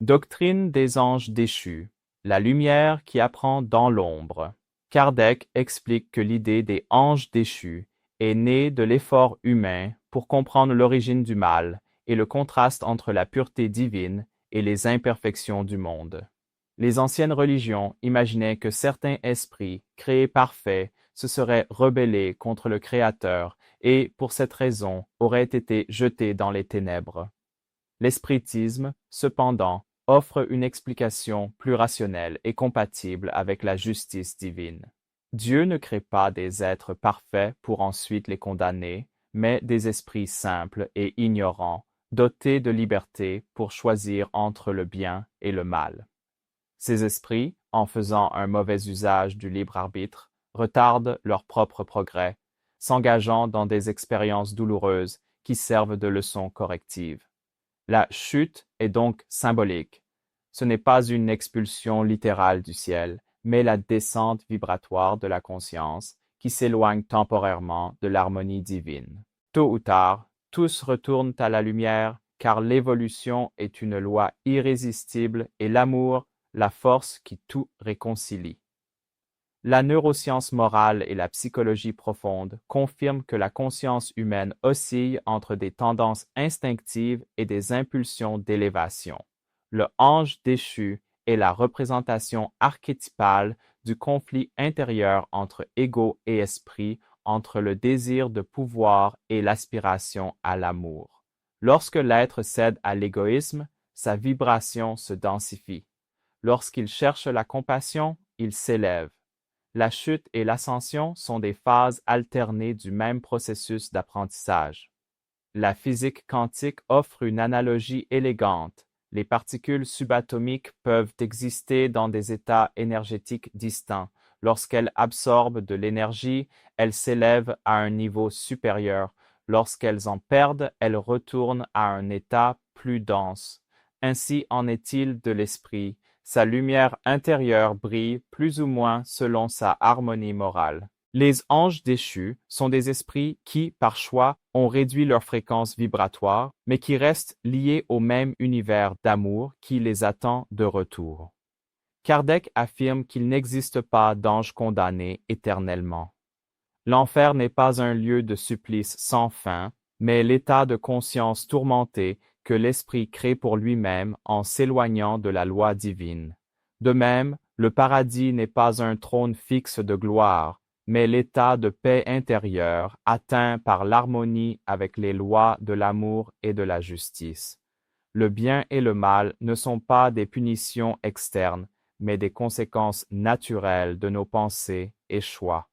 Doctrine des anges déchus, la lumière qui apprend dans l'ombre. Kardec explique que l'idée des anges déchus est née de l'effort humain pour comprendre l'origine du mal et le contraste entre la pureté divine et les imperfections du monde. Les anciennes religions imaginaient que certains esprits, créés parfaits, se seraient rebellés contre le Créateur et, pour cette raison, auraient été jetés dans les ténèbres. L'espiritisme, cependant, offre une explication plus rationnelle et compatible avec la justice divine. Dieu ne crée pas des êtres parfaits pour ensuite les condamner, mais des esprits simples et ignorants, dotés de liberté pour choisir entre le bien et le mal. Ces esprits, en faisant un mauvais usage du libre arbitre, retardent leur propre progrès, s'engageant dans des expériences douloureuses qui servent de leçons correctives. La chute est donc symbolique. Ce n'est pas une expulsion littérale du ciel, mais la descente vibratoire de la conscience qui s'éloigne temporairement de l'harmonie divine. Tôt ou tard, tous retournent à la lumière, car l'évolution est une loi irrésistible et l'amour, la force qui tout réconcilie. La neuroscience morale et la psychologie profonde confirment que la conscience humaine oscille entre des tendances instinctives et des impulsions d'élévation. Le ange déchu est la représentation archétypale du conflit intérieur entre ego et esprit, entre le désir de pouvoir et l'aspiration à l'amour. Lorsque l'être cède à l'égoïsme, sa vibration se densifie. Lorsqu'il cherche la compassion, il s'élève. La chute et l'ascension sont des phases alternées du même processus d'apprentissage. La physique quantique offre une analogie élégante. Les particules subatomiques peuvent exister dans des états énergétiques distants. Lorsqu'elles absorbent de l'énergie, elles s'élèvent à un niveau supérieur. Lorsqu'elles en perdent, elles retournent à un état plus dense. Ainsi en est-il de l'esprit. Sa lumière intérieure brille plus ou moins selon sa harmonie morale. Les anges déchus sont des esprits qui, par choix, ont réduit leur fréquence vibratoire, mais qui restent liés au même univers d'amour qui les attend de retour. Kardec affirme qu'il n'existe pas d'anges condamnés éternellement. L'enfer n'est pas un lieu de supplice sans fin, mais l'état de conscience tourmentée que l'esprit crée pour lui-même en s'éloignant de la loi divine. De même, le paradis n'est pas un trône fixe de gloire, mais l'état de paix intérieure atteint par l'harmonie avec les lois de l'amour et de la justice. Le bien et le mal ne sont pas des punitions externes, mais des conséquences naturelles de nos pensées et choix.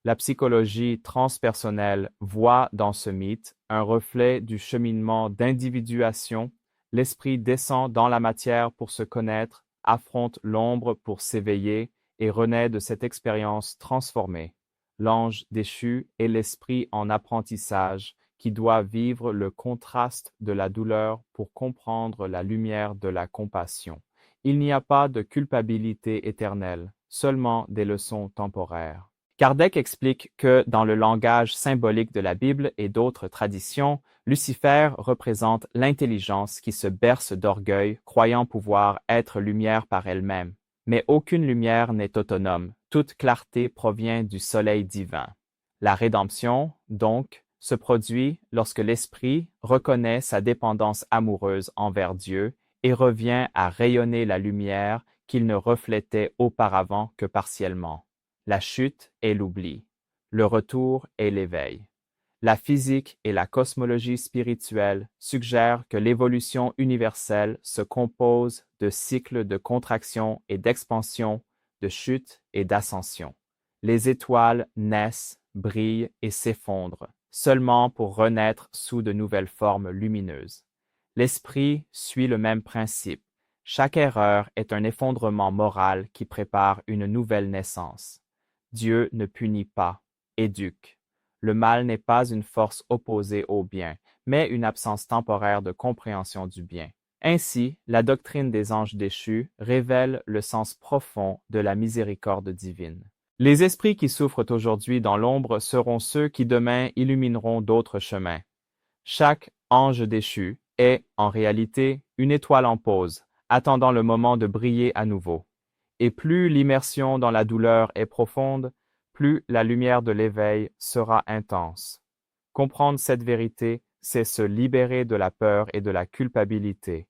La psychologie transpersonnelle voit dans ce mythe un reflet du cheminement d'individuation. L'esprit descend dans la matière pour se connaître, affronte l'ombre pour s'éveiller et renaît de cette expérience transformée. L'ange déchu est l'esprit en apprentissage qui doit vivre le contraste de la douleur pour comprendre la lumière de la compassion. Il n'y a pas de culpabilité éternelle, seulement des leçons temporaires. Kardec explique que dans le langage symbolique de la Bible et d'autres traditions, Lucifer représente l'intelligence qui se berce d'orgueil, croyant pouvoir être lumière par elle-même. Mais aucune lumière n'est autonome, toute clarté provient du soleil divin. La rédemption, donc, se produit lorsque l'esprit reconnaît sa dépendance amoureuse envers Dieu et revient à rayonner la lumière qu'il ne reflétait auparavant que partiellement. La chute est l'oubli. Le retour est l'éveil. La physique et la cosmologie spirituelle suggèrent que l'évolution universelle se compose de cycles de contraction et d'expansion, de chute et d'ascension. Les étoiles naissent, brillent et s'effondrent, seulement pour renaître sous de nouvelles formes lumineuses. L'esprit suit le même principe. Chaque erreur est un effondrement moral qui prépare une nouvelle naissance. Dieu ne punit pas, éduque. Le mal n'est pas une force opposée au bien, mais une absence temporaire de compréhension du bien. Ainsi, la doctrine des anges déchus révèle le sens profond de la miséricorde divine. Les esprits qui souffrent aujourd'hui dans l'ombre seront ceux qui demain illumineront d'autres chemins. Chaque ange déchu est, en réalité, une étoile en pause, attendant le moment de briller à nouveau. Et plus l'immersion dans la douleur est profonde, plus la lumière de l'éveil sera intense. Comprendre cette vérité, c'est se libérer de la peur et de la culpabilité,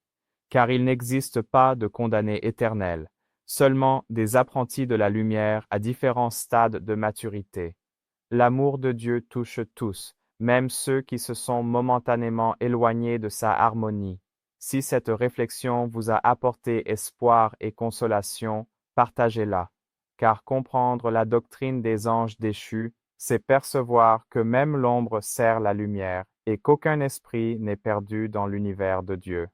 car il n'existe pas de condamnés éternels, seulement des apprentis de la lumière à différents stades de maturité. L'amour de Dieu touche tous, même ceux qui se sont momentanément éloignés de sa harmonie. Si cette réflexion vous a apporté espoir et consolation, partagez-la, car comprendre la doctrine des anges déchus, c'est percevoir que même l'ombre sert la lumière et qu'aucun esprit n'est perdu dans l'univers de Dieu.